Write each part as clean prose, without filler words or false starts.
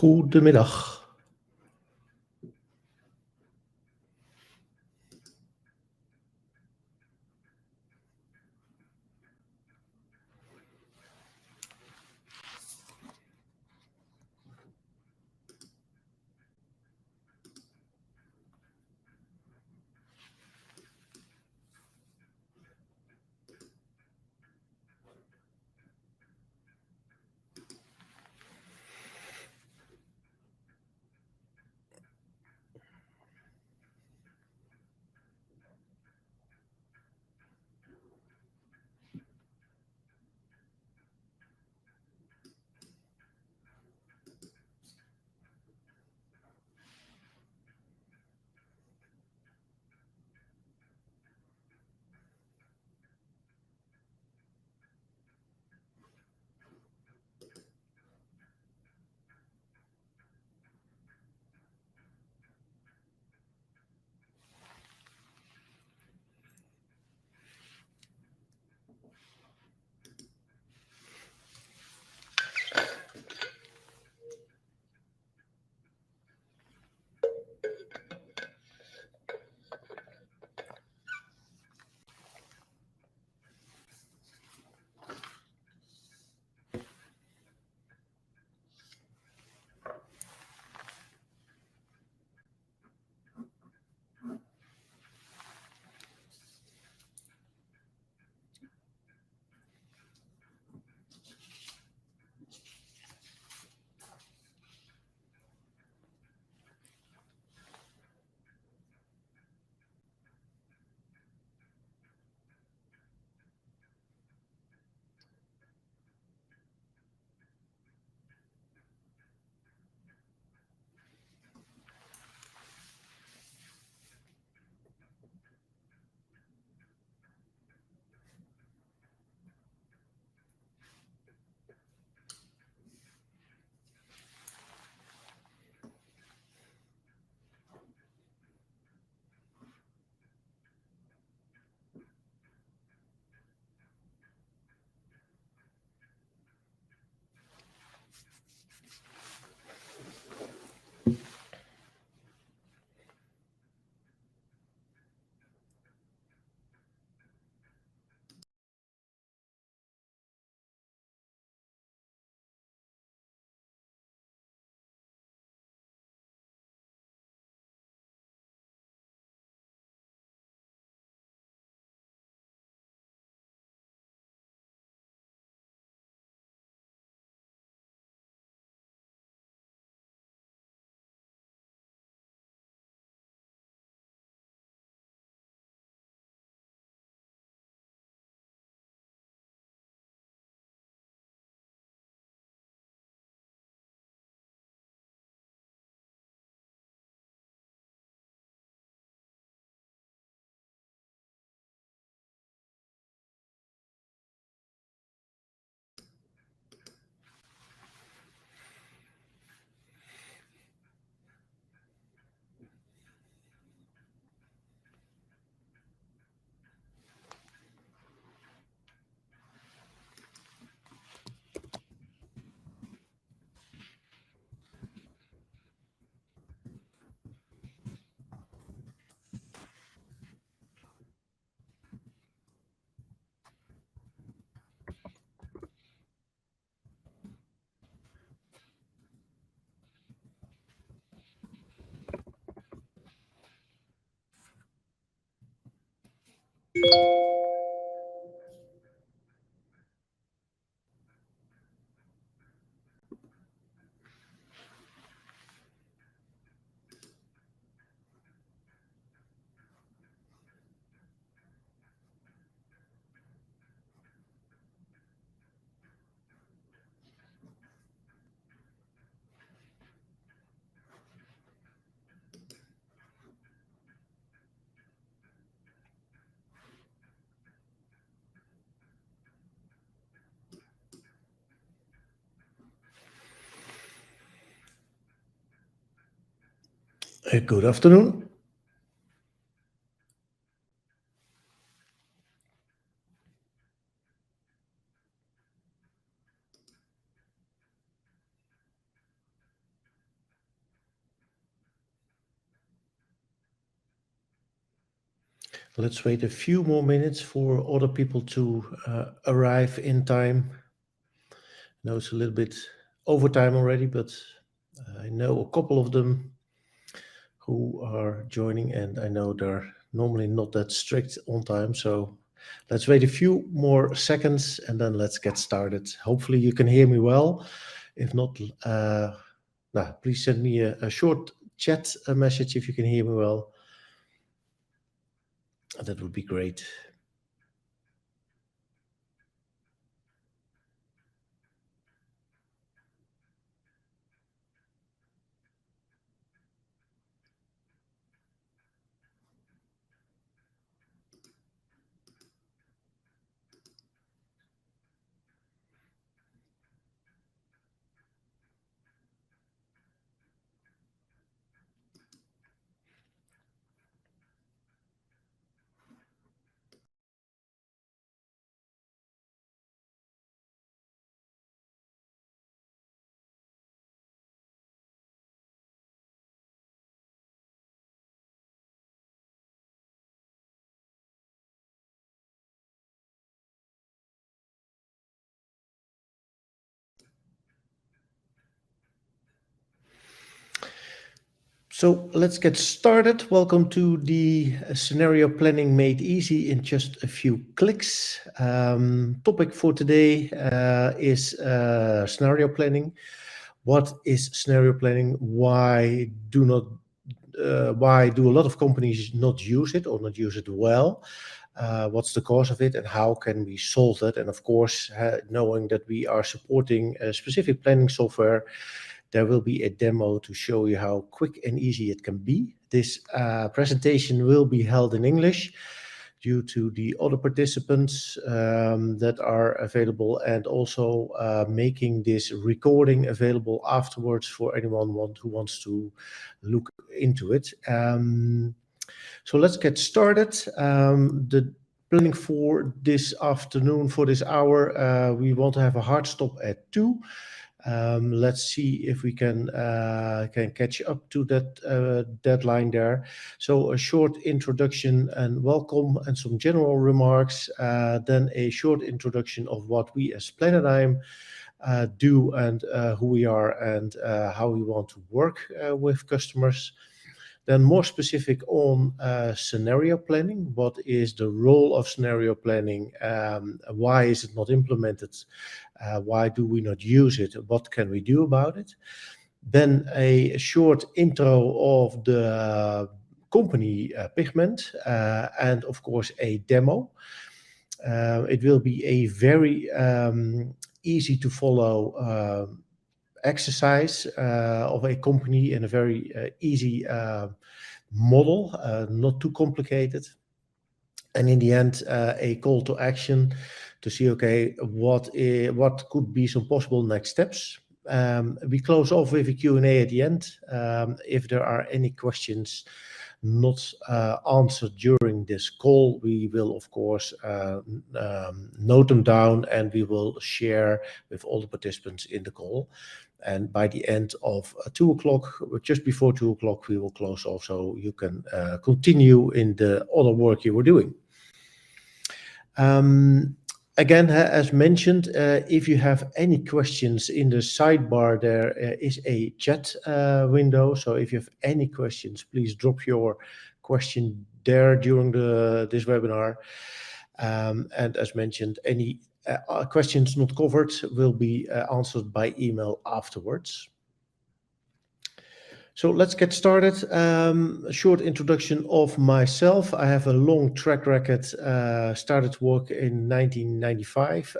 Goedemiddag. Good afternoon. Let's wait a few more minutes for other people to arrive in time. I know it's a little bit overtime already, but I know a couple of them who are joining, and I know they're normally not that strict on time. So let's wait a few more seconds and then let's get started. Hopefully you can hear me well. If not, please send me a short chat message if you can hear me well. That would be great. So let's get started. Welcome to the scenario planning made easy in just a few clicks. Topic for today is scenario planning. What is scenario planning? Why do a lot of companies not use it or not use it well? What's the cause of it and how can we solve that? And of course, knowing that we are supporting a specific planning software, there will be a demo to show you how quick and easy it can be. This presentation will be held in English due to the other participants that are available, and also making this recording available afterwards for anyone who wants to look into it. So let's get started. The planning for this afternoon, for this hour, we want to have a hard stop at 2. Let's see if we can catch up to that deadline there. So a short introduction and welcome and some general remarks, then a short introduction of what we as Planadigm do and who we are and how we want to work with customers. Then more specific on scenario planning. What is the role of scenario planning? Why is it not implemented? Why do we not use it? What can we do about it? Then a short intro of the company Pigment, and of course a demo. It will be a very easy to follow exercise of a company in a very easy model, not too complicated. And in the end, a call to action to see, okay, what could be some possible next steps. We close off with a Q&A at the end. If there are any questions not answered during this call, we will of course note them down and we will share with all the participants in the call. And by the end of 2 o'clock, just before 2 o'clock, we will close off so you can continue in the other work you were doing. Again, as mentioned, if you have any questions in the sidebar, there is a chat window. So if you have any questions, please drop your question there during this webinar. And as mentioned, any questions not covered will be answered by email afterwards. So let's get started. A short introduction of myself. I have a long track record. Started work in 1995.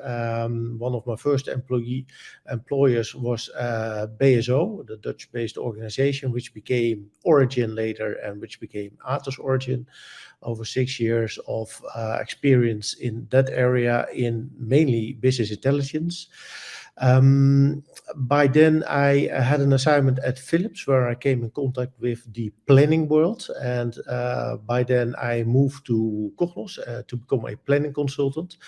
One of my first employers was BSO, the Dutch-based organization, which became Origin later and which became Atos Origin. Over 6 years of experience in that area in mainly business intelligence. By then, I had an assignment at Philips where I came in contact with the planning world, and by then I moved to Cognos to become a planning consultant,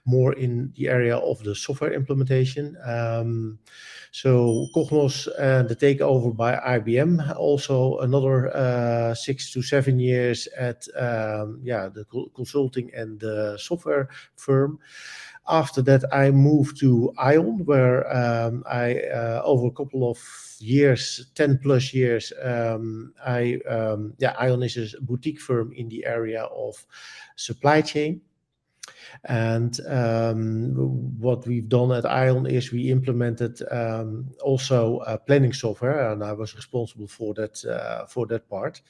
more in the area of the software implementation. So Cognos, the takeover by IBM, also another 6 to 7 years at the consulting and the software firm. After that, I moved to ION, where I over a couple of years, 10 plus years, ION is a boutique firm in the area of supply chain. And what we've done at ION is we implemented also planning software, and I was responsible for that part.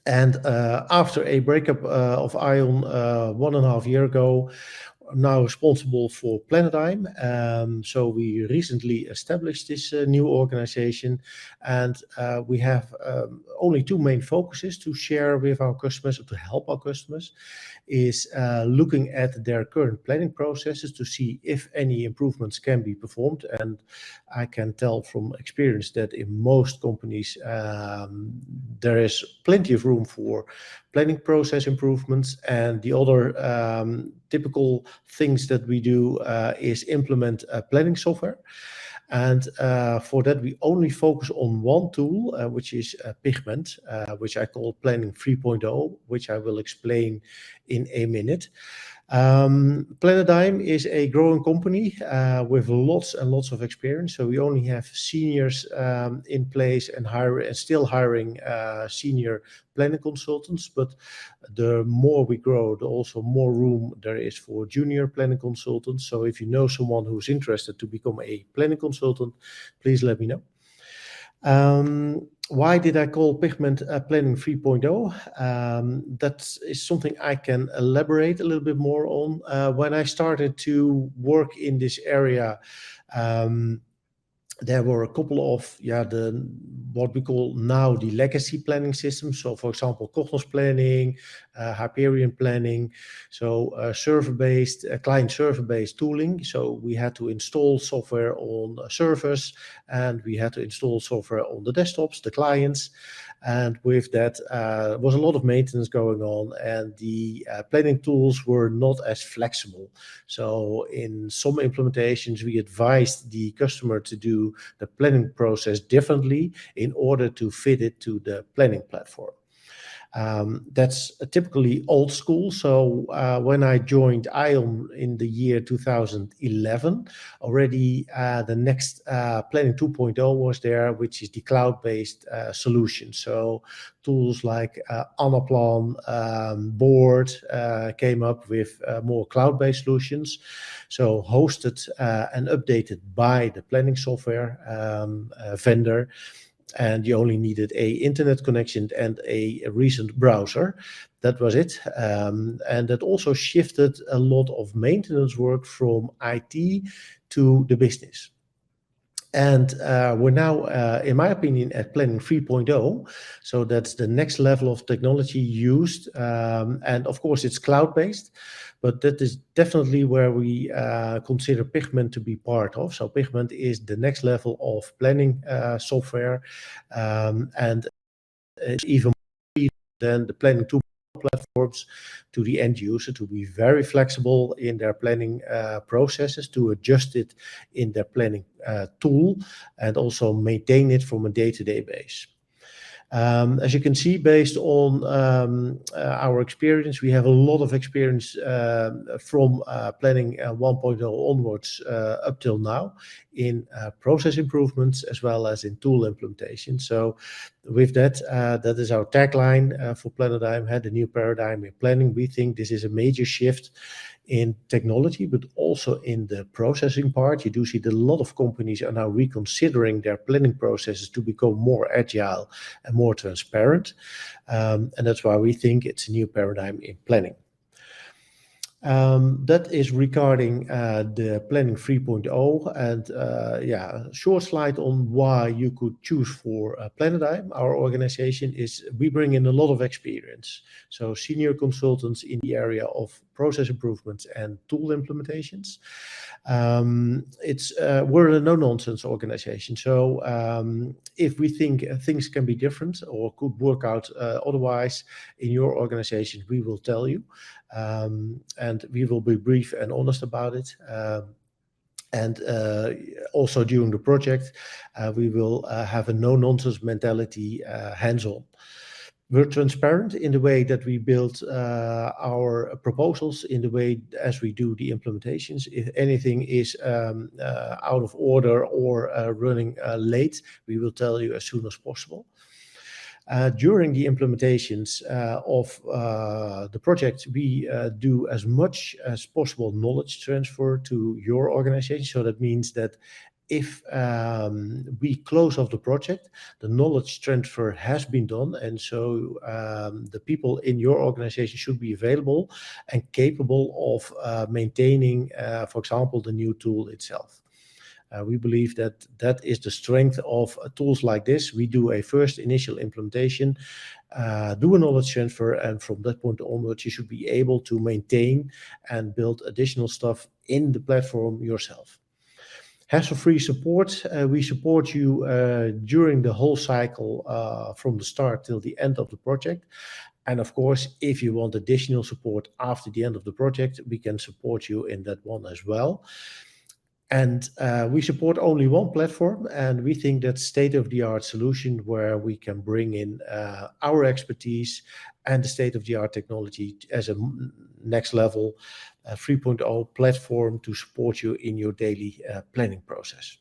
And after a breakup of ION 1.5 years ago, I'm now responsible for Planadigm. So we recently established this new organization, and we have only two main focuses to share with our customers, or to help our customers, is looking at their current planning processes to see if any improvements can be performed. And I can tell from experience that in most companies there is plenty of room for planning process improvements. And the other typical things that we do is implement planning software. And for that, we only focus on one tool, which is Pigment, which I call Planning 3.0, which I will explain in a minute. Planadigm is a growing company with lots and lots of experience. So we only have seniors in place and still hiring senior planning consultants. But the more we grow, the also more room there is for junior planning consultants. So if you know someone who's interested to become a planning consultant, please let me know. Why did I call Pigment Planning 3.0? That is something I can elaborate a little bit more on. When I started to work in this area, there were a couple of what we call now the legacy planning systems. So, for example, Cognos planning, Hyperion planning. So, server-based, client server-based tooling. So we had to install software on servers, and we had to install software on the desktops, the clients. And with that, was a lot of maintenance going on, and the planning tools were not as flexible. So in some implementations, we advised the customer to do the planning process differently in order to fit it to the planning platform. That's typically old school. So when I joined ION in the year 2011, already the next Planning 2.0 was there, which is the cloud-based solution. So tools like Anaplan, Board came up with more cloud-based solutions. So hosted and updated by the planning software vendor. And you only needed a internet connection and a recent browser. That was it. And that also shifted a lot of maintenance work from IT to the business. And we're now, in my opinion, at Planning 3.0. So that's the next level of technology used. And of course, it's cloud-based. But that is definitely where we consider Pigment to be part of. So Pigment is the next level of planning software, and it's even more than the Planning 2 platforms to the end user to be very flexible in their planning processes, to adjust it in their planning tool, and also maintain it from a day-to-day base. As you can see, based on our experience, we have a lot of experience from Planning 1.0 onwards up till now in process improvements as well as in tool implementation. So with that, that is our tagline for Planadigm, had a new paradigm in planning. We think this is a major shift in technology, but also in the processing part. You do see that a lot of companies are now reconsidering their planning processes to become more agile and more transparent. And that's why we think it's a new paradigm in planning. That is regarding the Planning 3.0, and short slide on why you could choose for Planadigm. Our organization is, we bring in a lot of experience. So senior consultants in the area of process improvements and tool implementations. We're a no-nonsense organization, so if we think things can be different or could work out otherwise in your organization, we will tell you, and we will be brief and honest about it. And also during the project, we will have a no-nonsense mentality, hands-on. We're transparent in the way that we build our proposals, in the way as we do the implementations. If anything is out of order or running late, we will tell you as soon as possible. During the implementations of the project, we do as much as possible knowledge transfer to your organization. So that means that if we close off the project, the knowledge transfer has been done, and so the people in your organization should be available and capable of maintaining, for example, the new tool itself. We believe that that is the strength of tools like this. We do a first initial implementation, do a knowledge transfer, and from that point onwards, you should be able to maintain and build additional stuff in the platform yourself. Hassle-free support. We support you during the whole cycle from the start till the end of the project. And of course, if you want additional support after the end of the project, we can support you in that one as well. And we support only one platform, and we think that state-of-the-art solution where we can bring in our expertise and the state-of-the-art technology as a next level 3.0 platform to support you in your daily planning process.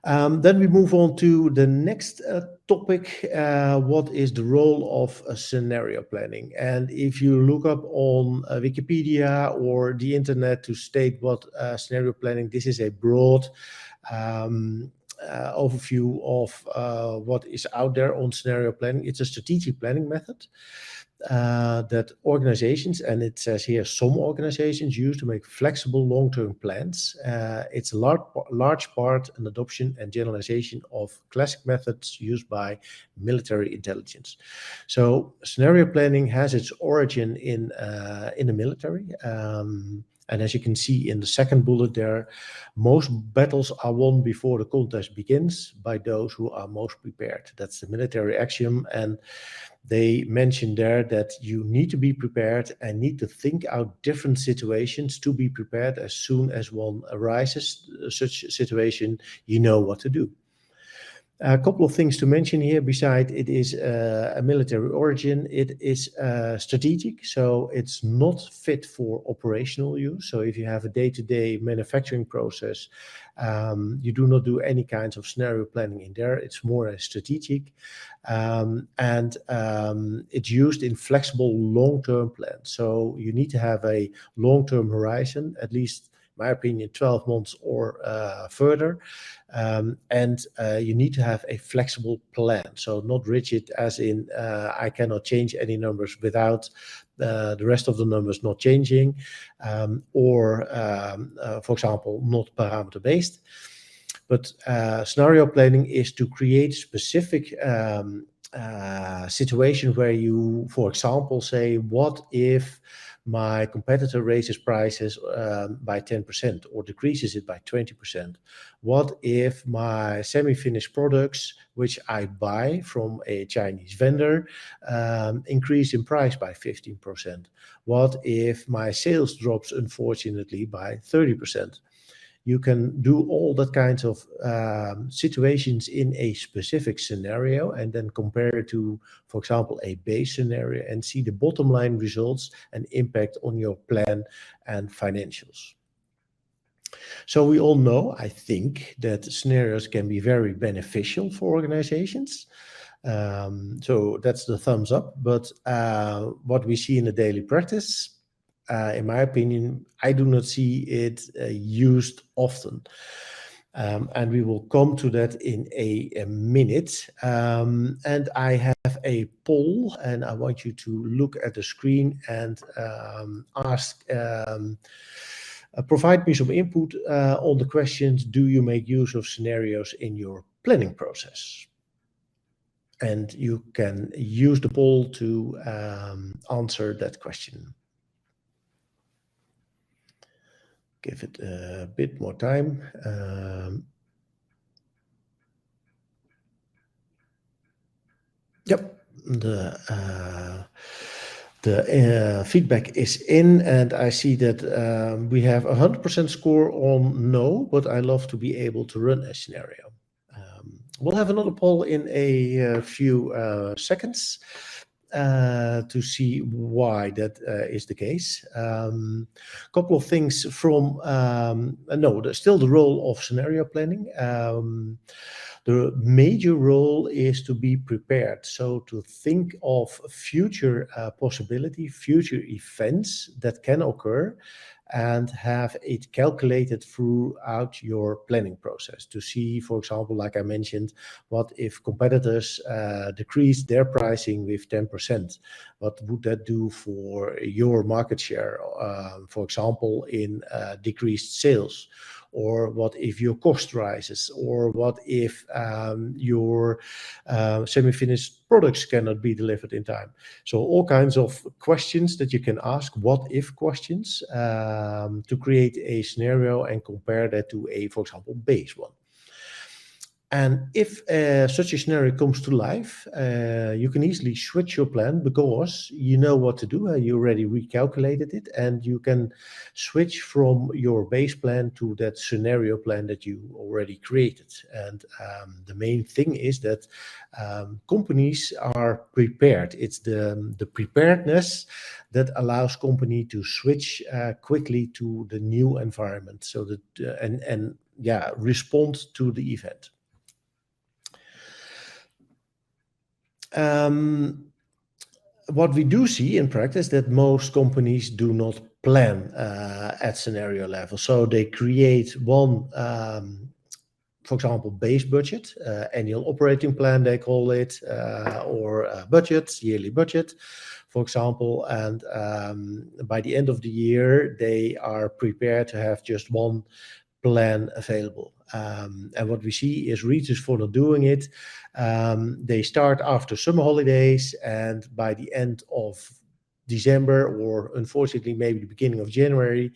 Then we move on to the next topic. What is the role of scenario planning? And if you look up on Wikipedia or the internet to state what scenario planning, this is a broad overview of what is out there on scenario planning. It's a strategic planning method that organizations, and it says here some organizations, use to make flexible long-term plans. It's a large part an adoption and generalization of classic methods used by military intelligence. So scenario planning has its origin in the military. And as you can see in the second bullet there, most battles are won before the contest begins by those who are most prepared. That's the military axiom, and they mention there that you need to be prepared and need to think out different situations to be prepared. As soon as one arises, such a situation, you know what to do. A couple of things to mention here. Besides, it is a military origin. It is strategic, so it's not fit for operational use. So if you have a day-to-day manufacturing process, you do not do any kinds of scenario planning in there. It's more a strategic, and it's used in flexible long-term plans. So you need to have a long-term horizon, at least, in my opinion, 12 months or further. And you need to have a flexible plan. So not rigid as in I cannot change any numbers without the rest of the numbers not changing, or for example, not parameter based. But scenario planning is to create specific situation where you, for example, say, what if my competitor raises prices by 10% or decreases it by 20%? What if my semi-finished products, which I buy from a Chinese vendor, increase in price by 15%? What if my sales drops, unfortunately, by 30%? You can do all that kinds of situations in a specific scenario and then compare it to, for example, a base scenario and see the bottom line results and impact on your plan and financials. So we all know, I think, that scenarios can be very beneficial for organizations. So that's the thumbs up. But what we see in the daily practice, in my opinion, I do not see it used often. And we will come to that in a minute. And I have a poll, and I want you to look at the screen and provide me some input on the questions. Do you make use of scenarios in your planning process? And you can use the poll to answer that question. Give it a bit more time. Yep, the feedback is in, and I see that we have 100% score on no, but I love to be able to run a scenario. We'll have another poll in a few seconds to see why that is the case. Couple of things from still the role of scenario planning. The major role is to be prepared, so to think of future possibility, future events that can occur, and have it calculated throughout your planning process to see, for example, like I mentioned, what if competitors decrease their pricing with 10%? What would that do for your market share, for example, in decreased sales? Or what if your cost rises? Or what if your semi-finished products cannot be delivered in time? So all kinds of questions that you can ask, what if questions, to create a scenario and compare that to a, for example, base one. And if such a scenario comes to life, you can easily switch your plan because you know what to do. You already recalculated it, and you can switch from your base plan to that scenario plan that you already created. And the main thing is that companies are prepared. It's the preparedness that allows company to switch quickly to the new environment, so that respond to the event. What we do see in practice that most companies do not plan at scenario level. So they create one, for example, base budget, annual operating plan, they call it, or budget, yearly budget, for example. And by the end of the year, they are prepared to have just one plan available. And what we see is reasons for not doing it. They start after summer holidays, and by the end of December, or unfortunately maybe the beginning of January,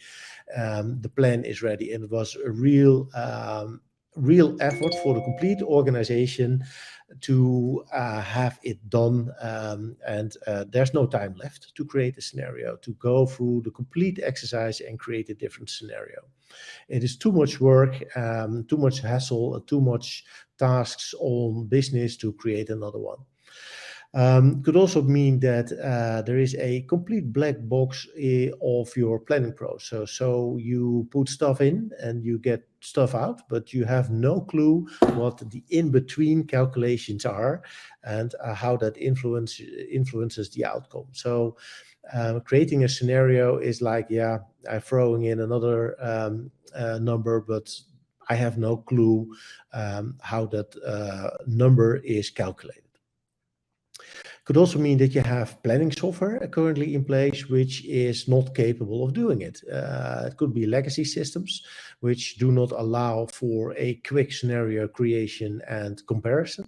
the plan is ready. And it was a real effort for the complete organization to have it done, and there's no time left to create a scenario, to go through the complete exercise and create a different scenario. It is too much work, too much hassle, too much tasks on business to create another one. Could also mean that there is a complete black box of your planning process. So you put stuff in and you get stuff out, but you have no clue what the in-between calculations are and how that influences the outcome. So creating a scenario is like, I'm throwing in another number, but I have no clue how that number is calculated. Could also mean that you have planning software currently in place which is not capable of doing it. It could be legacy systems which do not allow for a quick scenario creation and comparison,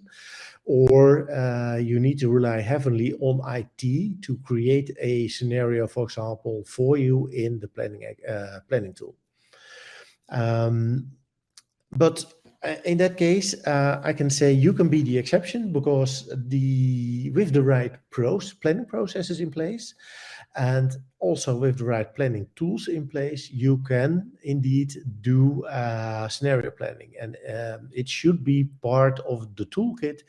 or you need to rely heavily on IT to create a scenario, for example, for you in the planning tool. But in that case, I can say you can be the exception, because with the right planning processes in place, and also with the right planning tools in place, you can indeed do scenario planning, and it should be part of the toolkit,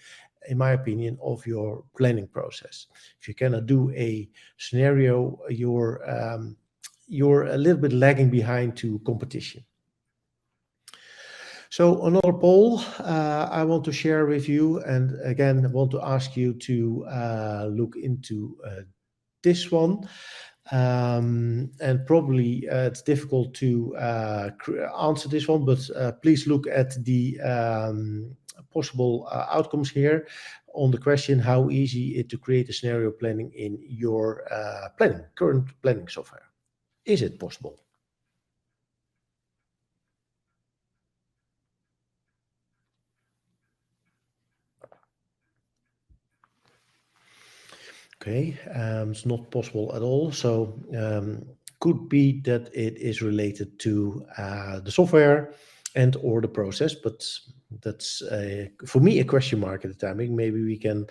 in my opinion, of your planning process. If you cannot do a scenario, you're a little bit lagging behind to competition. So another poll I want to share with you, and again, I want to ask you to look into this one. And probably it's difficult to answer this one, but please look at the possible outcomes here on the question, how easy it to create a scenario planning in your current planning software. Is it possible? Okay, it's not possible at all. So could be that it is related to the software and or the process, but that's for me a question mark at the timing. Maybe we can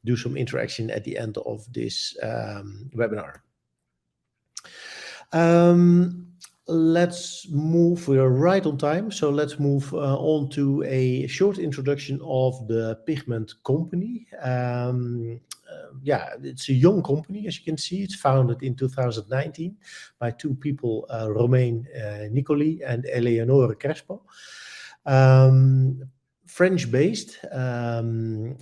do some interaction at the end of this webinar. Let's move, we are right on time, so let's move on to a short introduction of the Pigment company. Yeah, it's a young company, as you can see. It's founded in 2019 by two people, Romain Nicoli and Eleonore Crespo. French-based,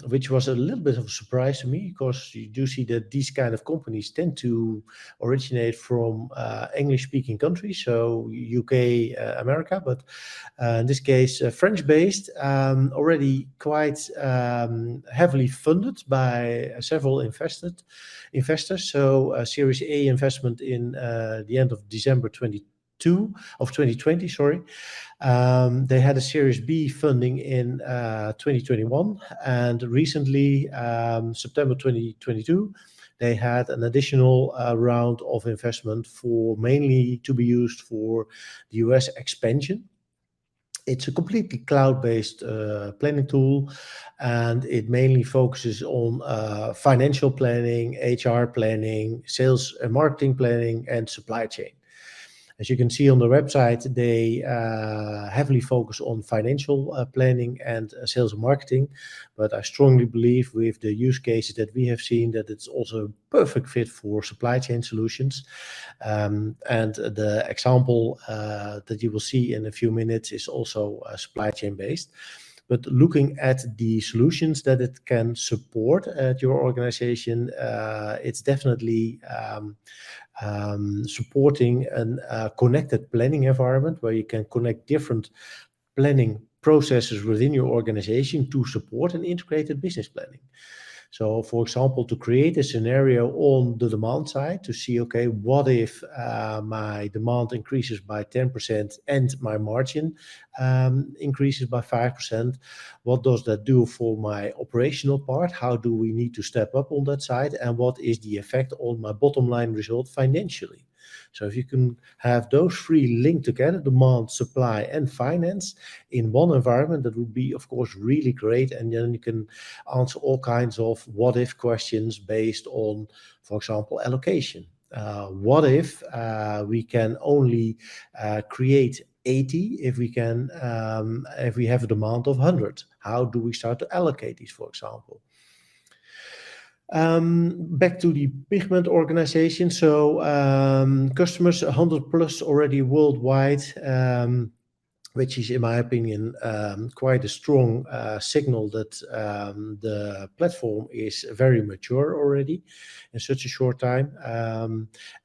which was a little bit of a surprise to me, because you do see that these kind of companies tend to originate from English-speaking countries, so UK, America, but in this case, French-based, already quite heavily funded by several investors. So Series A investment in the end of December 2020, sorry. They had a Series B funding in 2021, and recently, September 2022, they had an additional round of investment for mainly to be used for the US expansion. It's a completely cloud-based planning tool, and it mainly focuses on financial planning, HR planning, sales and marketing planning, and supply chain. As you can see on the website, they heavily focus on financial planning and sales and marketing, but I strongly believe with the use cases that we have seen that it's also a perfect fit for supply chain solutions. And the example that you will see in a few minutes is also supply chain based. But looking at the solutions that it can support at your organization, it's definitely supporting a connected planning environment where you can connect different planning processes within your organization to support an integrated business planning. So, for example, to create a scenario on the demand side to see, okay, what if my demand increases by 10% and my margin increases by 5%? What does that do for my operational part? How do we need to step up on that side? And what is the effect on my bottom line result financially? So if you can have those three linked together, demand, supply, and finance in one environment, that would be, of course, really great. And then you can answer all kinds of what-if questions based on, for example, allocation. What if we can only create 80 if we have a demand of 100? How do we start to allocate these, for example? Back to the Pigment organization. So customers 100 plus already worldwide, which is, in my opinion, quite a strong signal that the platform is very mature already in such a short time,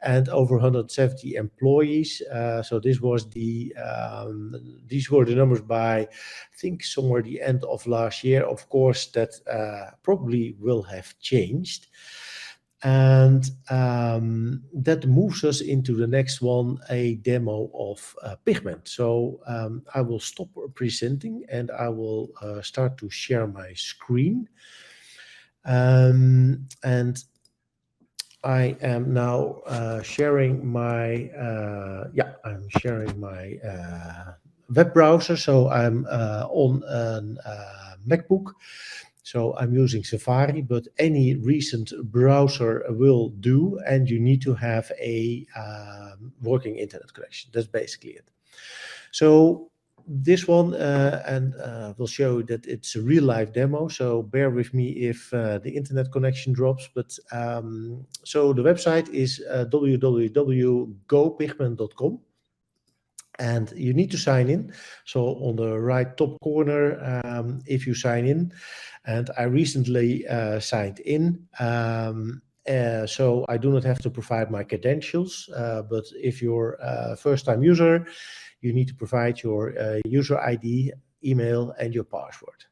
and over 170 employees. So these were the numbers by, I think, somewhere the end of last year. Of course, that probably will have changed. And that moves us into the next one, a demo of Pigment. So I will stop presenting and I will start to share my screen. And I am now sharing my, I'm sharing my web browser. So I'm on a MacBook. So I'm using Safari, but any recent browser will do, and you need to have a working internet connection. That's basically it. So this one, and we'll show you that it's a real life demo, so bear with me if the internet connection drops. But so the website is www.gopigment.com. And you need to sign in. So on the right top corner, if you sign in, and I recently signed in, so I do not have to provide my credentials, but if you're a first-time user, you need to provide your user ID, email, and your password.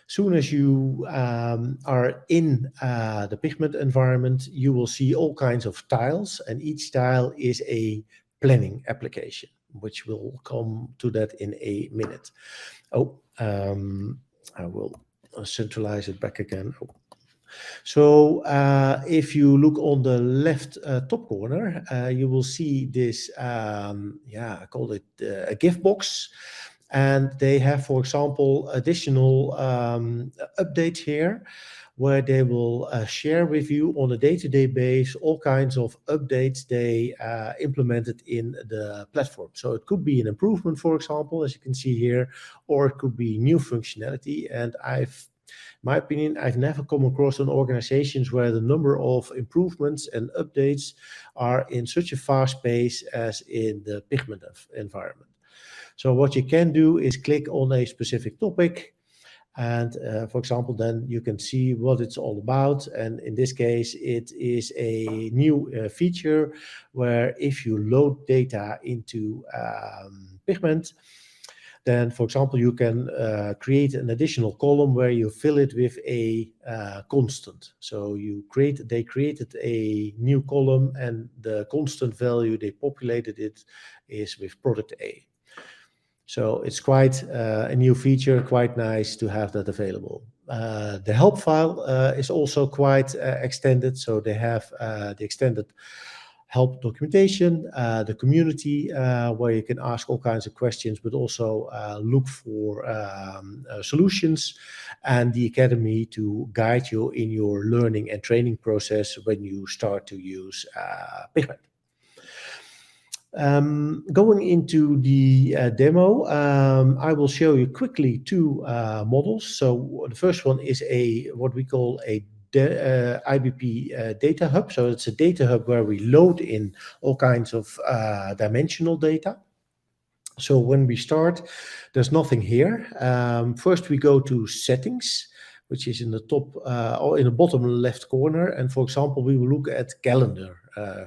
Soon as you are in the Pigment environment, you will see all kinds of tiles, and each tile is a planning application, which will come to that in a minute. I will centralize it back again. So if you look on the left top corner, you will see this, I call it a gift box. And they have, for example, additional updates here, where they will share with you on a day-to-day basis all kinds of updates they implemented in the platform. So it could be an improvement, for example, as you can see here, or it could be new functionality. And my opinion, I've never come across an organizations where the number of improvements and updates are in such a fast pace as in the Pigment environment. So what you can do is click on a specific topic, and for example, then you can see what it's all about. And in this case, it is a new feature where if you load data into Pigment, then, for example, you can create an additional column where you fill it with a constant. So they created a new column, and the constant value they populated it is with product A. So it's quite a new feature, quite nice to have that available. The help file is also quite extended. So they have the extended help documentation, the community where you can ask all kinds of questions, but also look for solutions, and the academy to guide you in your learning and training process when you start to use Pigment. Going into the demo, I will show you quickly two models. So the first one is what we call a IBP data hub. So it's a data hub where we load in all kinds of dimensional data. So when we start, there's nothing here. First, we go to settings, which is in the top or in the bottom left corner. And for example, we will look at calendar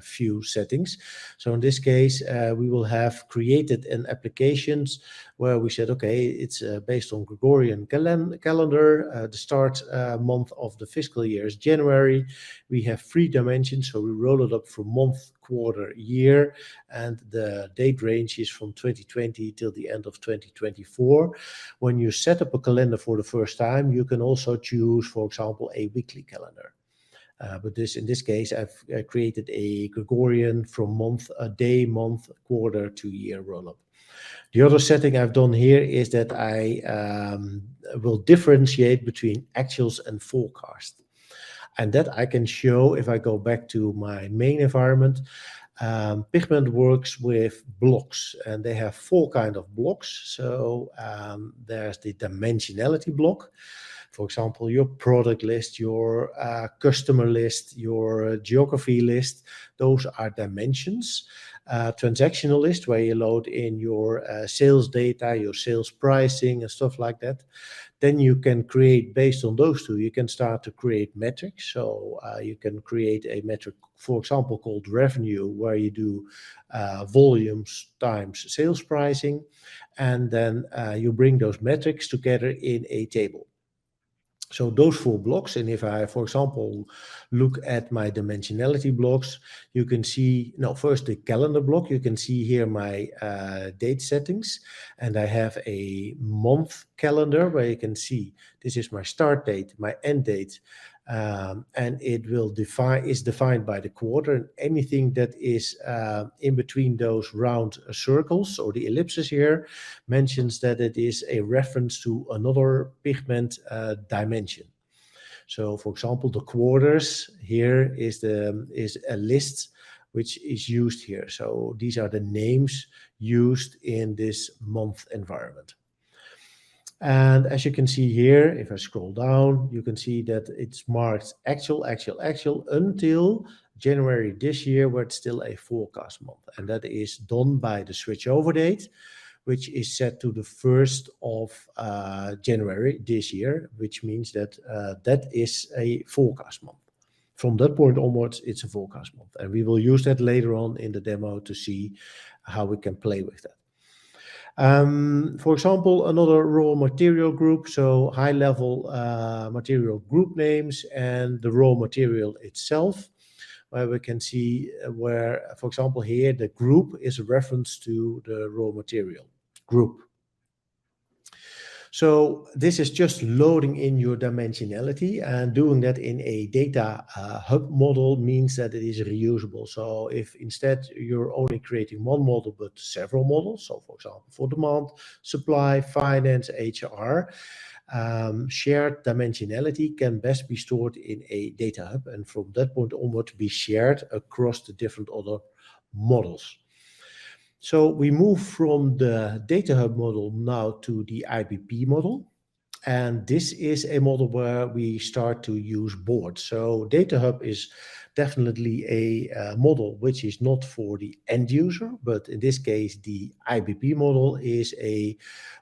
view settings. So in this case, we will have created an applications where we said, okay, it's based on Gregorian calendar. The start month of the fiscal year is January. We have 3 dimensions, so we roll it up from month, quarter, year, and the date range is from 2020 till the end of 2024. When you set up a calendar for the first time, you can also choose, for example, a weekly calendar. But in this case, I've created a Gregorian from month, day, month, quarter to year roll-up. The other setting I've done here is that I will differentiate between actuals and forecast. And that I can show if I go back to my main environment. Pigment works with blocks, and they have 4 kinds of blocks. So there's the dimensionality block. For example, your product list, your customer list, your geography list, those are dimensions. Transactional list, where you load in your sales data, your sales pricing and stuff like that. Then you can create, based on those two, you can start to create metrics. So you can create a metric, for example, called revenue, where you do volumes times sales pricing. And then you bring those metrics together in a table. So those 4 blocks, and if I, for example, look at my dimensionality blocks, you can see, first the calendar block, you can see here my date settings, and I have a month calendar where you can see this is my start date, my end date, and it will is defined by the quarter, and anything that is in between those round circles or the ellipses here mentions that it is a reference to another Pigment dimension. So, for example, the quarters here is a list which is used here. So these are the names used in this month environment. And as you can see here, if I scroll down, you can see that it's marked actual until January this year, where it's still a forecast month. And that is done by the switchover date, which is set to the 1st of January this year, which means that that is a forecast month. From that point onwards, it's a forecast month. And we will use that later on in the demo to see how we can play with that. For example, another raw material group, so high-level material group names and the raw material itself, where we can see where, for example, here the group is a reference to the raw material group. So this is just loading in your dimensionality, and doing that in a data hub model means that it is reusable. So if instead you're only creating one model but several models, so for example for demand, supply, finance, HR, shared dimensionality can best be stored in a data hub, and from that point onward be shared across the different other models. So we move from the data hub model now to the IBP model. And this is a model where we start to use boards. So data hub is definitely a model which is not for the end user, but in this case, the IBP model is a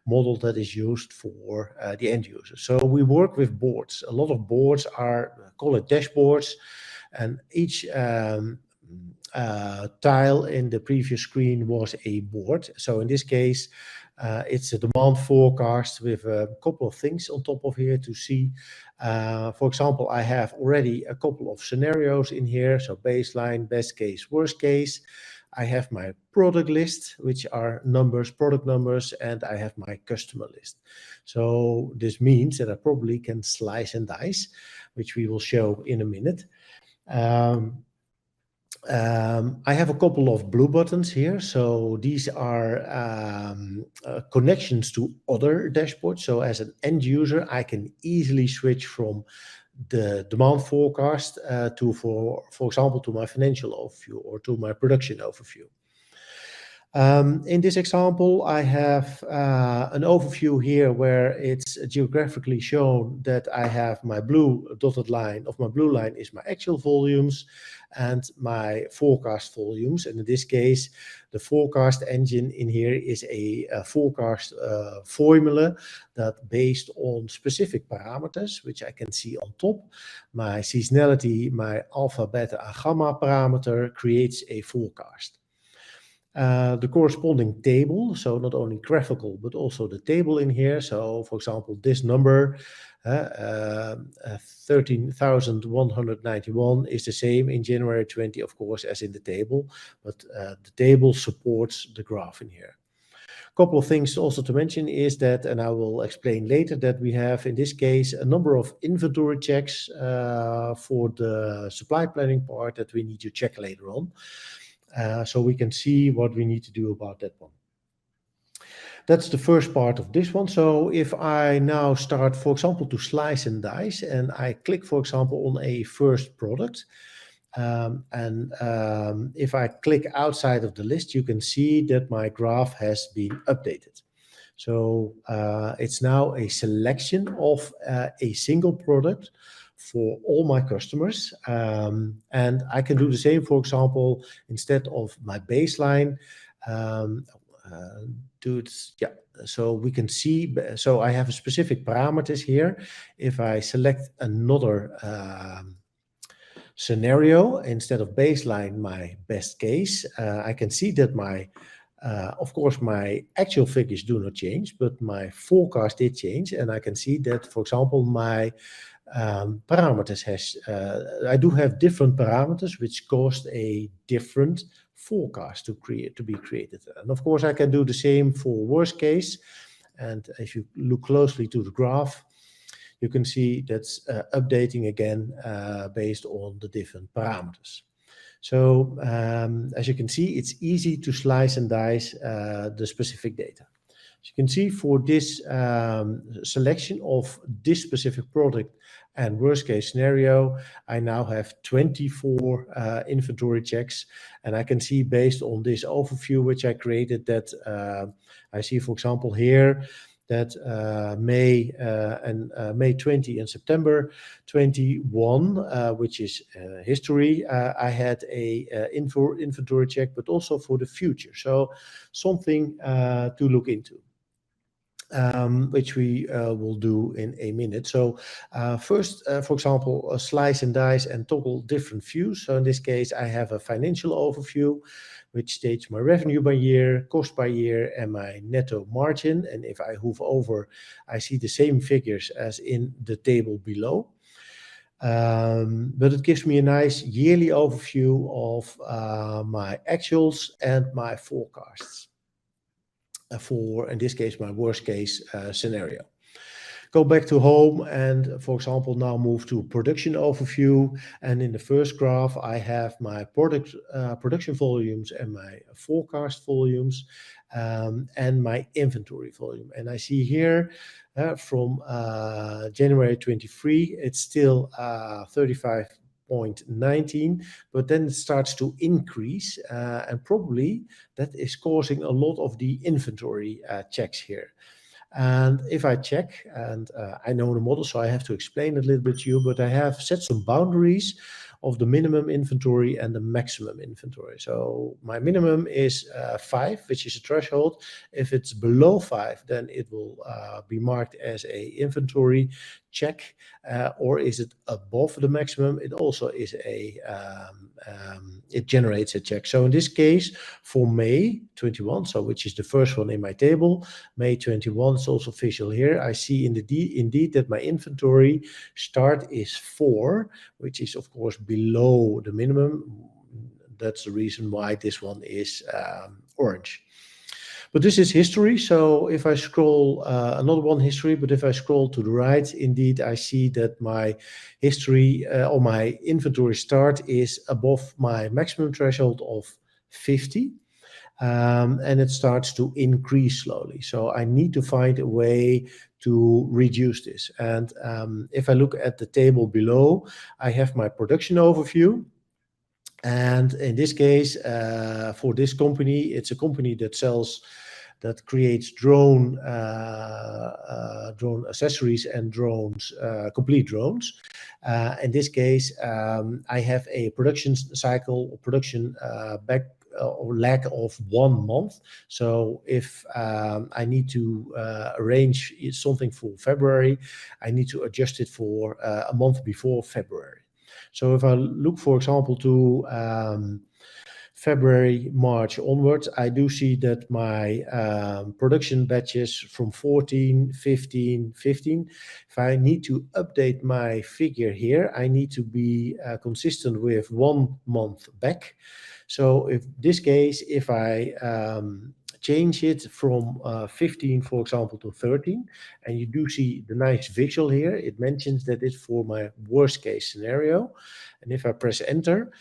model that is used for the end user. So we work with boards. A lot of boards are, call it dashboards, and each tile in the previous screen was a board. So in this case, it's a demand forecast with a couple of things on top of here to see. For example, I have already a couple of scenarios in here. So baseline, best case, worst case. I have my product list, which are numbers, product numbers, and I have my customer list. So this means that I probably can slice and dice, which we will show in a minute. I have a couple of blue buttons here. So these are connections to other dashboards. So as an end user, I can easily switch from the demand forecast to, for example, to my financial overview or to my production overview. In this example, I have an overview here where it's geographically shown that I have my blue dotted line. Of my blue line is my actual volumes and my forecast volumes. And in this case, the forecast engine in here is a forecast formula that based on specific parameters, which I can see on top. My seasonality, my alpha, beta, and gamma parameter creates a forecast. The corresponding table, so not only graphical, but also the table in here. So, for example, this number, 13,191 is the same in January 20, of course, as in the table, but the table supports the graph in here. A couple of things also to mention is that, and I will explain later, that we have, in this case, a number of inventory checks for the supply planning part that we need to check later on. So we can see what we need to do about that one. That's the first part of this one. So if I now start, for example, to slice and dice, and I click, for example, on a first product, if I click outside of the list, you can see that my graph has been updated. So it's now a selection of a single product for all my customers. And I can do the same, for example, instead of my baseline, so we can see, so I have a specific parameters here. If I select another scenario, instead of baseline, my best case, I can see that my of course, my actual figures do not change, but my forecast did change. And I can see that, for example, my parameters I do have different parameters which caused a different forecast to be created. And of course, I can do the same for worst case. And if you look closely to the graph, you can see that's updating again based on the different parameters. So as you can see, it's easy to slice and dice the specific data. As you can see, for this selection of this specific product and worst case scenario, I now have 24 inventory checks. And I can see based on this overview, which I created, that I see, for example, here, that May 20 and September 21, which is history, I had a inventory check, but also for the future. So something to look into. Which we will do in a minute. So first, for example, slice and dice and toggle different views. So in this case, I have a financial overview, which states my revenue by year, cost by year, and my netto margin. And if I hover over, I see the same figures as in the table below. But it gives me a nice yearly overview of my actuals and my forecasts for, in this case, my worst case scenario. go back to home and, for example, now move to production overview. And in the first graph, I have my production volumes and my forecast volumes, and my inventory volume. And I see here from January 23, it's still 35.19, but then it starts to increase, and probably that is causing a lot of the inventory checks here. And if I check, and I know the model, so I have to explain it a little bit to you, but I have set some boundaries of the minimum inventory and the maximum inventory. So my minimum is 5, which is a threshold. If it's below 5, then it will be marked as a inventory check, or is it above the maximum? It also is it generates a check. So in this case, for May 21, so which is the first one in my table, May 21 is also visual here. I see indeed that my inventory start is 4, which is of course below the minimum. That's the reason why this one is orange. But this is history. So if I scroll, another one history, but if I scroll to the right, indeed, I see that my history or my inventory start is above my maximum threshold of 50. And it starts to increase slowly. So I need to find a way to reduce this. And if I look at the table below, I have my production overview. And in this case, for this company, it's a company that creates drone accessories and drones, complete drones. In this case, I have a production cycle or production or lag of 1 month. So if I need to arrange something for February, I need to adjust it for a month before February. So if I look, for example, to February, March onwards, I do see that my production batches from 14, 15, 15, if I need to update my figure here, I need to be consistent with 1 month back. So if this case, if I change it from 15, for example, to 13, and you do see the nice visual here, it mentions that it's for my worst case scenario. And if I press enter,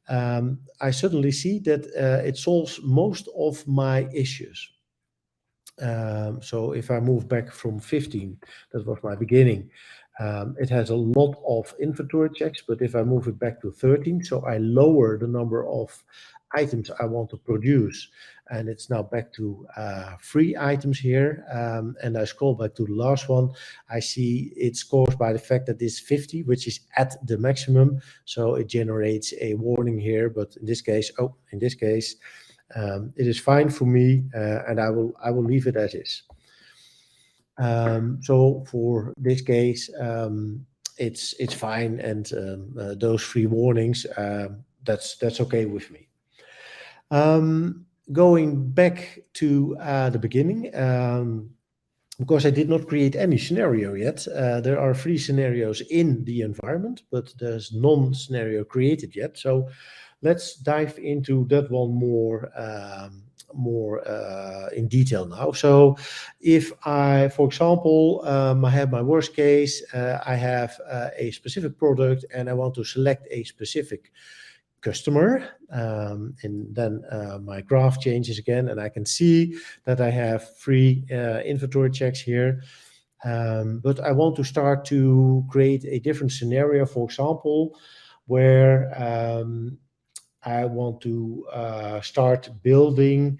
I suddenly see that it solves most of my issues. So if I move back from 15, that was my beginning, it has a lot of inventory checks, but if I move it back to 13, so I lower the number of items I want to produce, and it's now back to 3 items here, and I scroll back to the last one, I see it's caused by the fact that this 50, which is at the maximum, so it generates a warning here, but in this case, it is fine for me, and I will leave it as is. So for this case, it's fine, and those 3 warnings, that's okay with me. Going back to the beginning, because I did not create any scenario yet. There are 3 scenarios in the environment, but there's none scenario created yet. So let's dive into that one more in detail now. So if I, for example, I have my worst case, I have a specific product and I want to select a specific customer, and then my graph changes again, and I can see that I have 3 inventory checks here. But I want to start to create a different scenario, for example, where I want to start building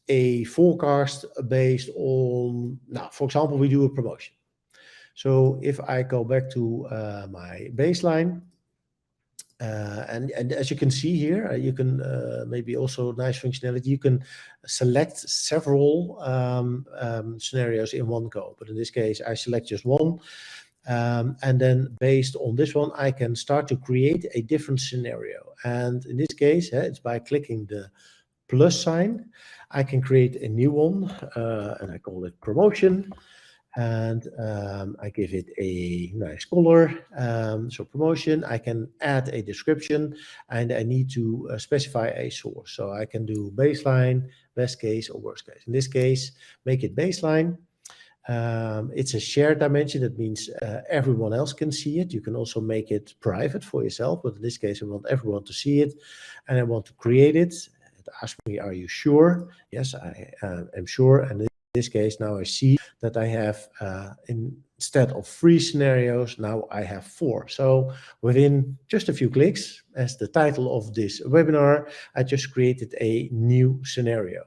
a forecast based on, now, for example, we do a promotion. So if I go back to my baseline, and as you can see here, you can maybe also nice functionality, you can select several scenarios in one go. But in this case, I select just one. And then based on this one, I can start to create a different scenario. And in this case, it's by clicking the plus sign, I can create a new one, and I call it promotion. And I give it a nice color. So promotion, I can add a description, and I need to specify a source. So I can do baseline, best case, or worst case. In this case, make it baseline. It's a shared dimension. That means everyone else can see it. You can also make it private for yourself, but in this case, I want everyone to see it, and I want to create it. It asks me, are you sure? Yes, I am sure. And in this case, now I see that I have, instead of 3 scenarios, now I have 4. So within just a few clicks, as the title of this webinar, I just created a new scenario.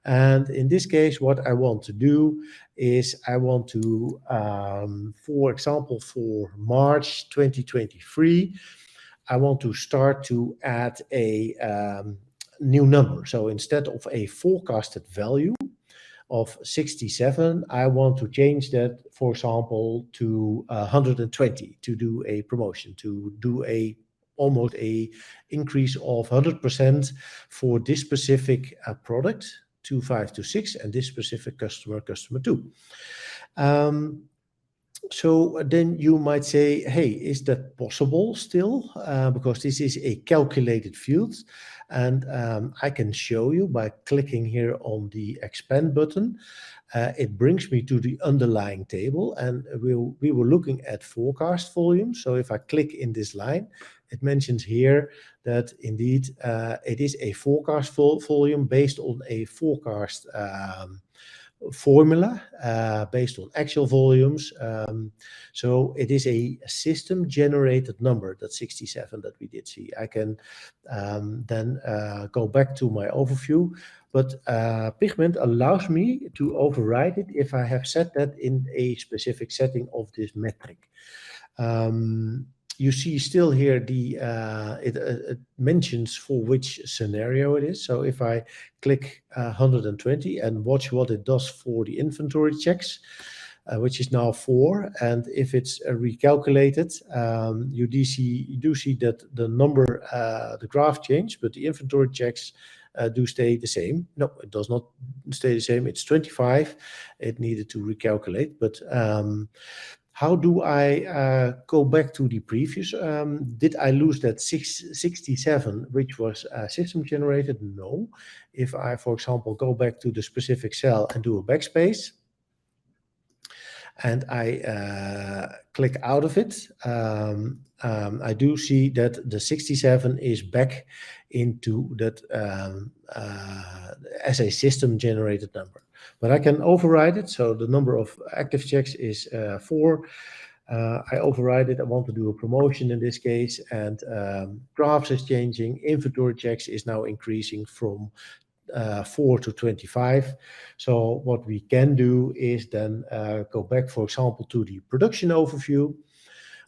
And in this case, what I want to do is I want to, for example, for March 2023, I want to start to add a new number. So instead of a forecasted value of 67, I want to change that, for example, to 120 to do a promotion, to do almost a increase of 100% for this specific product, 2526, and this specific customer 2. So then you might say, hey, is that possible still? Because this is a calculated field, and I can show you by clicking here on the expand button. It brings me to the underlying table, and we were looking at forecast volume. So if I click in this line, it mentions here that indeed it is a forecast volume based on a forecast formula based on actual volumes. So it is a system generated number, that 67 that we did see. I can then go back to my overview, but Pigment allows me to override it if I have set that in a specific setting of this metric. You see still here it mentions for which scenario it is. So if I click 120 and watch what it does for the inventory checks, which is now 4, and if it's recalculated, you do see that the number, the graph changed, but the inventory checks do stay the same. No, it does not stay the same. It's 25. It needed to recalculate, but how do I go back to the previous? Did I lose that 67, which was system generated? No. If I, for example, go back to the specific cell and do a backspace, and I click out of it, I do see that the 67 is back into that as a system generated number. But I can override it. So the number of active checks is 4. I override it. I want to do a promotion in this case, and graphs is changing. Inventory checks is now increasing from 4 to 25. So what we can do is then go back, for example, to the production overview,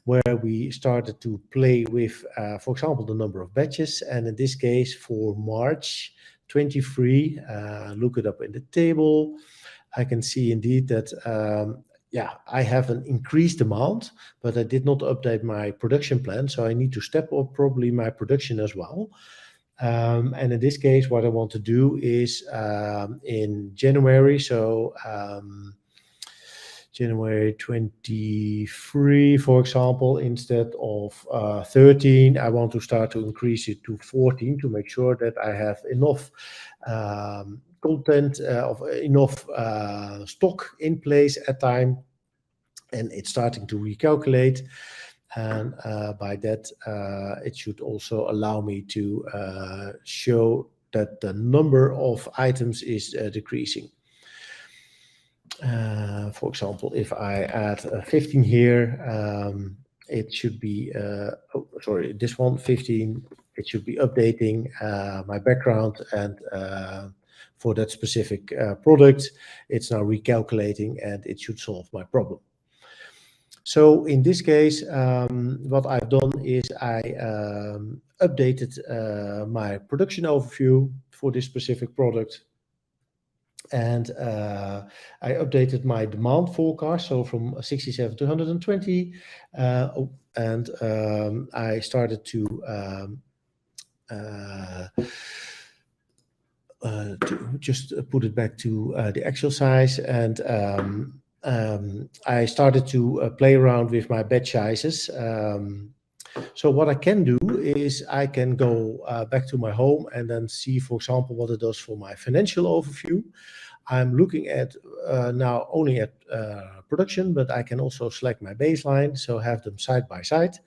where we started to play with, for example, the number of batches. And in this case, for March 23, look it up in the table. I can see indeed that, I have an increased amount, but I did not update my production plan. So I need to step up probably my production as well. And in this case, what I want to do is in January, so January 23, for example, instead of 13, I want to start to increase it to 14 to make sure that I have enough content, of enough stock in place at time, and it's starting to recalculate. And by that, it should also allow me to show that the number of items is decreasing. For example, if I add 15 here, it should be, this one, 15, it should be updating my background, and for that specific product, it's now recalculating, and it should solve my problem. So in this case, what I've done is I updated my production overview for this specific product, and I updated my demand forecast, so from 67 to 120, and I started to just put it back to the actual size, and I started to play around with my batch sizes. So what I can do is I can go back to my home and then see, for example, what it does for my financial overview. I'm looking at now only at production, but I can also select my baseline, so have them side by side.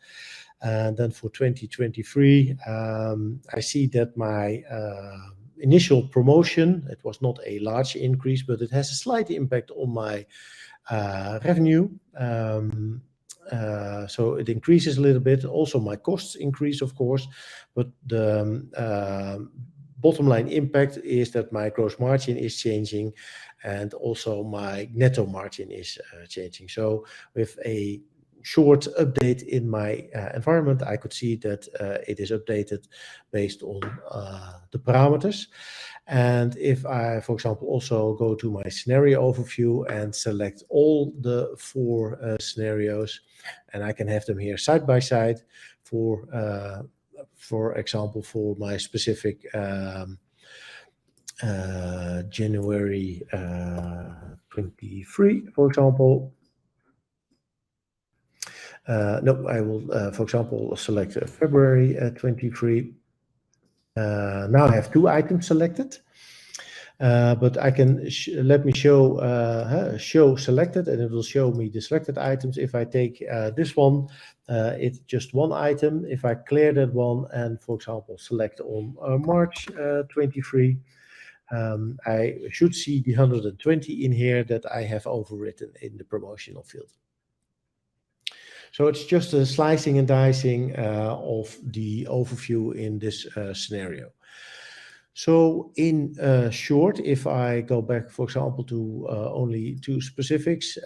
And then for 2023, I see that my initial promotion, it was not a large increase, but it has a slight impact on my revenue. So it increases a little bit. Also, my costs increase, of course, but the bottom line impact is that my gross margin is changing, and also my netto margin is changing. So with a short update in my environment, I could see that it is updated based on the parameters. And if I, for example, also go to my scenario overview and select all the 4 scenarios, and I can have them here side by side for example, for my specific January 23, for example. No, I will, for example, select February 23. Now I have 2 items selected, but I can let me show selected, and it will show me the selected items. If I take this one, it's just 1 item. If I clear that one and, for example, select on March 23, I should see the 120 in here that I have overwritten in the promotional field. So it's just a slicing and dicing of the overview in this scenario. So in short, if I go back, for example, to only 2 specifics,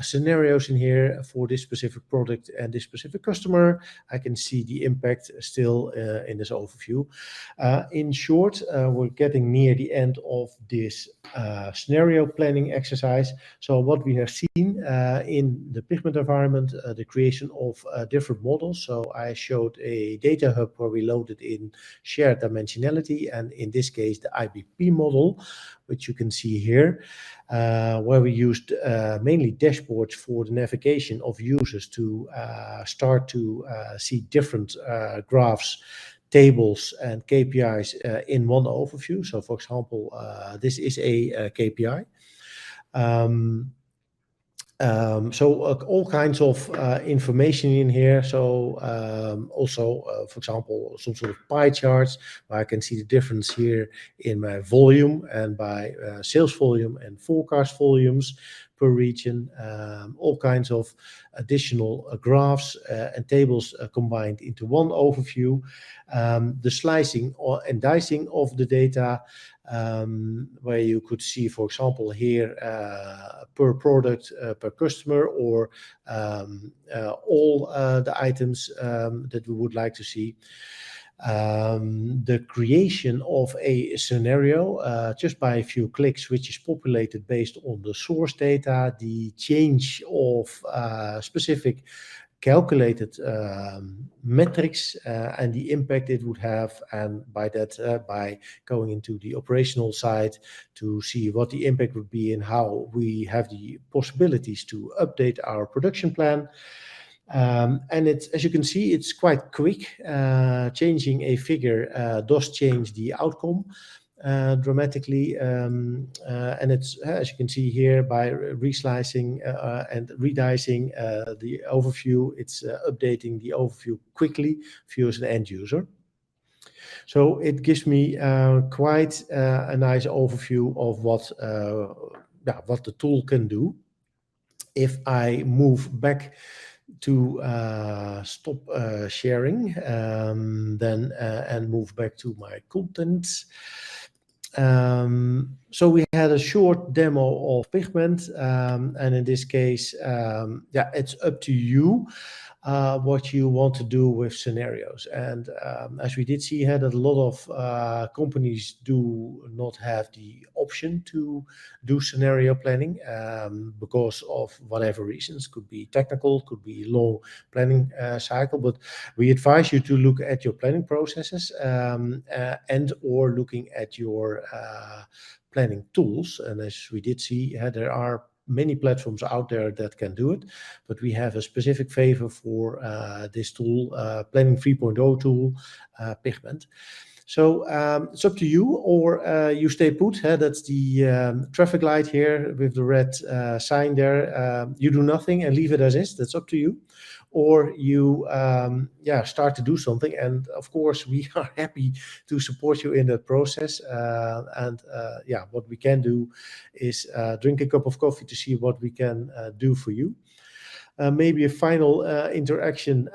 scenarios in here for this specific product and this specific customer, I can see the impact still in this overview. In short, we're getting near the end of this scenario planning exercise. So what we have seen in the Pigment environment, the creation of different models. So I showed a data hub where we loaded in shared dimensionality, and in this case the IBP model, which you can see here, where we used mainly dashboards for the navigation of users to start to see different graphs, tables and KPIs in one overview. So for example, this is a KPI. So all kinds of information in here. So also, for example, some sort of pie charts where I can see the difference here in my volume and by sales volume and forecast volumes per region. All kinds of additional graphs and tables combined into one overview. The slicing and dicing of the data, where you could see, for example, here per product, per customer, or all the items that we would like to see. The creation of a scenario just by a few clicks, which is populated based on the source data, the change of specific calculated metrics and the impact it would have, and by that by going into the operational side to see what the impact would be and how we have the possibilities to update our production plan. And it's, as you can see, it's quite quick. Changing a figure does change the outcome dramatically, and it's, as you can see here, by reslicing and redicing the overview, it's updating the overview quickly for you as an end user. So it gives me quite a nice overview of what the tool can do. If I move back to stop sharing, then and move back to my contents. So we had a short demo of Pigment, and in this case, it's up to you what you want to do with scenarios. And as we did see, that a lot of companies do not have the option to do scenario planning because of whatever reasons. Could be technical, could be long planning cycle, but we advise you to look at your planning processes and or looking at your planning tools. And as we did see, there are many platforms out there that can do it, but we have a specific favor for this tool, Planning 3.0 tool, Pigment. So it's up to you, or you stay put. That's the traffic light here with the red sign there. You do nothing and leave it as is. That's up to you. Or you start to do something. And of course, we are happy to support you in that process. What we can do is drink a cup of coffee to see what we can do for you. Maybe a final interaction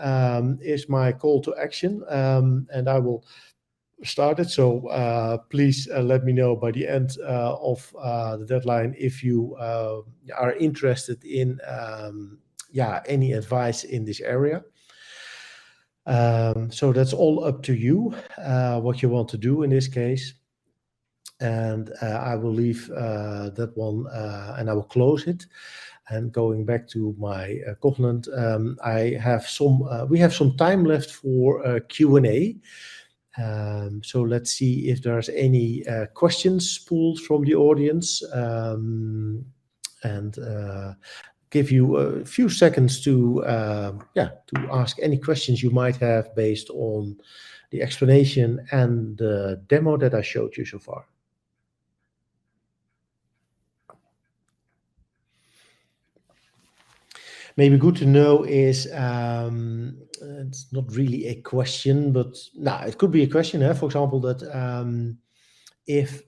is my call to action, and I will start it. So please let me know by the end of the deadline if you are interested in any advice in this area. So that's all up to you, what you want to do in this case. And I will leave that one and I will close it. And going back to my covenant, we have some time left for Q&A. So let's see if there's any questions pulled from the audience, and give you a few seconds to ask any questions you might have based on the explanation and the demo that I showed you so far. Maybe good to know is, it's not really a question, but it could be a question. For example, that if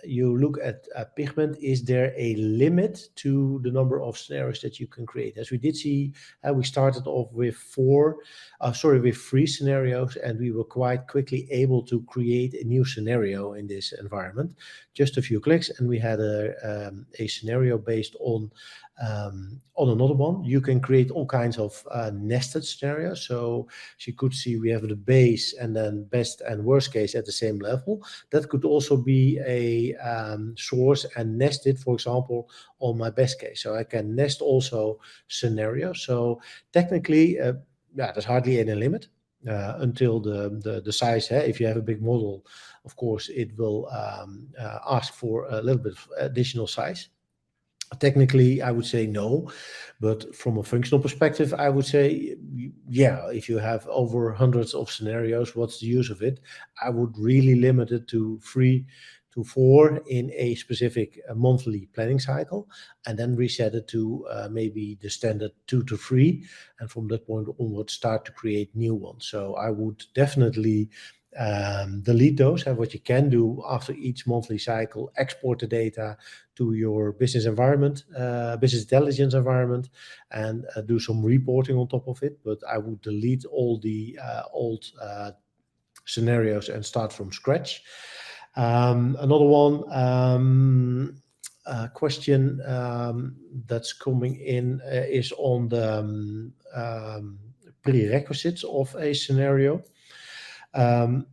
you look at Pigment, is there a limit to the number of scenarios that you can create? As we did see, we started off with 3 scenarios, and we were quite quickly able to create a new scenario in this environment. Just a few clicks, and we had a scenario based on another one. You can create all kinds of nested scenarios. So as you could see, we have the base and then best and worst case at the same level. That could also be a source and nest it, for example, on my best case. So I can nest also scenarios. So technically, there's hardly any limit until the size. If you have a big model, of course, it will ask for a little bit of additional size. Technically, I would say no, but from a functional perspective, I would say, if you have over hundreds of scenarios, what's the use of it? I would really limit it to 3 to 4 in a specific monthly planning cycle, and then reset it to maybe the standard 2 to 3, and from that point onward, start to create new ones. So I would definitely delete those. And what you can do after each monthly cycle, export the data to your business environment, business intelligence environment, and do some reporting on top of it. But I would delete all the old scenarios and start from scratch. Another one question that's coming in is on the prerequisites of a scenario. And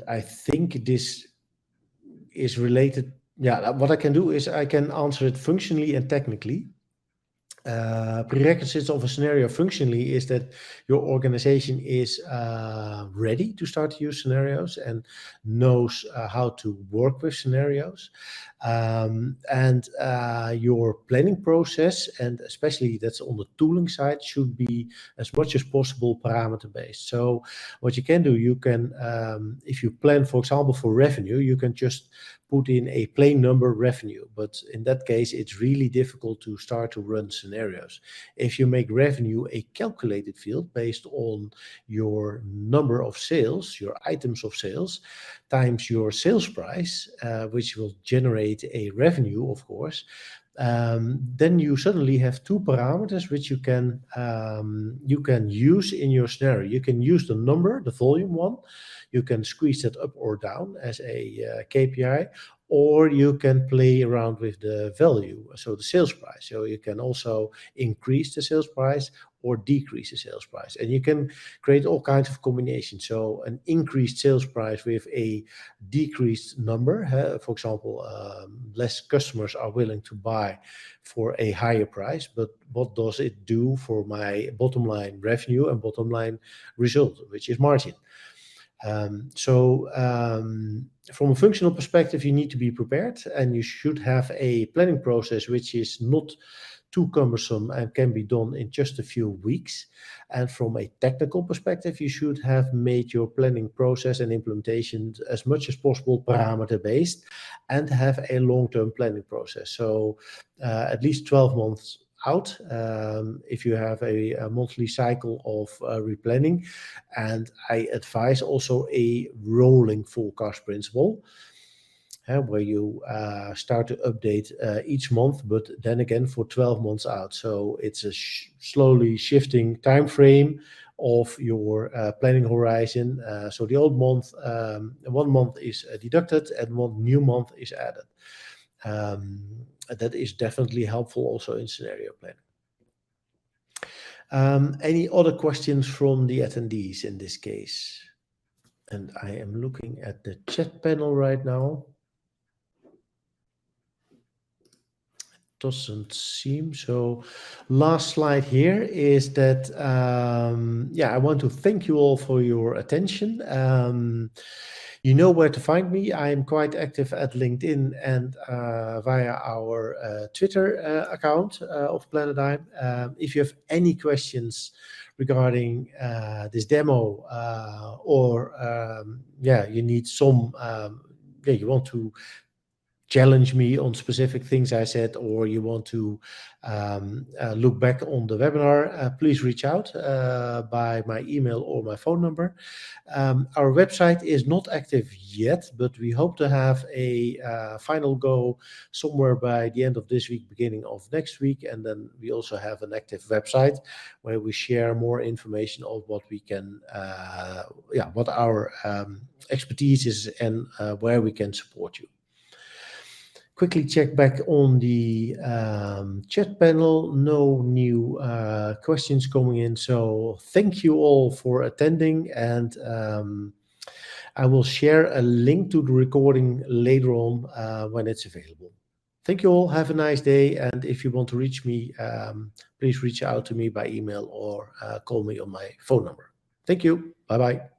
I think this is related. What I can do is I can answer it functionally and technically. Prerequisites of a scenario functionally is that your organization is ready to start to use scenarios and knows how to work with scenarios. And your planning process, and especially that's on the tooling side, should be as much as possible parameter based. So what you can do, you can, if you plan, for example, for revenue, you can just put in a plain number revenue. But in that case, it's really difficult to start to run scenarios. If you make revenue a calculated field based on your number of sales, your items of sales, times your sales price, which will generate a revenue, of course, then you suddenly have 2 parameters which you can use in your scenario. You can use the number, the volume one. You can squeeze that up or down as a KPI, or you can play around with the value, so the sales price. So you can also increase the sales price or decrease the sales price. And you can create all kinds of combinations. So an increased sales price with a decreased number. For example, less customers are willing to buy for a higher price, but what does it do for my bottom line revenue and bottom line result, which is margin? From a functional perspective, you need to be prepared, and you should have a planning process which is not too cumbersome and can be done in just a few weeks. And from a technical perspective, you should have made your planning process and implementation as much as possible parameter-based and have a long-term planning process. So at least 12 months out if you have a monthly cycle of replanning. And I advise also a rolling forecast principle, where you start to update each month, but then again for 12 months out. So it's a slowly shifting time frame of your planning horizon. So the old month, 1 month is deducted and 1 new month is added. That is definitely helpful also in scenario planning. Any other questions from the attendees in this case? And I am looking at the chat panel right now. Doesn't seem so. Last slide here is that, I want to thank you all for your attention. You know where to find me. I'm quite active at LinkedIn and via our Twitter account of Planadigm. If you have any questions regarding this demo or you need some, you want to challenge me on specific things I said, or you want to look back on the webinar, please reach out by my email or my phone number. Our website is not active yet, but we hope to have a final go somewhere by the end of this week, beginning of next week. And then we also have an active website where we share more information of what we can, what our expertise is and where we can support you. Quickly check back on the chat panel. No new questions coming in. So thank you all for attending, and I will share a link to the recording later on when it's available. Thank you all. Have a nice day. And if you want to reach me, please reach out to me by email or call me on my phone number. Thank you. Bye-bye.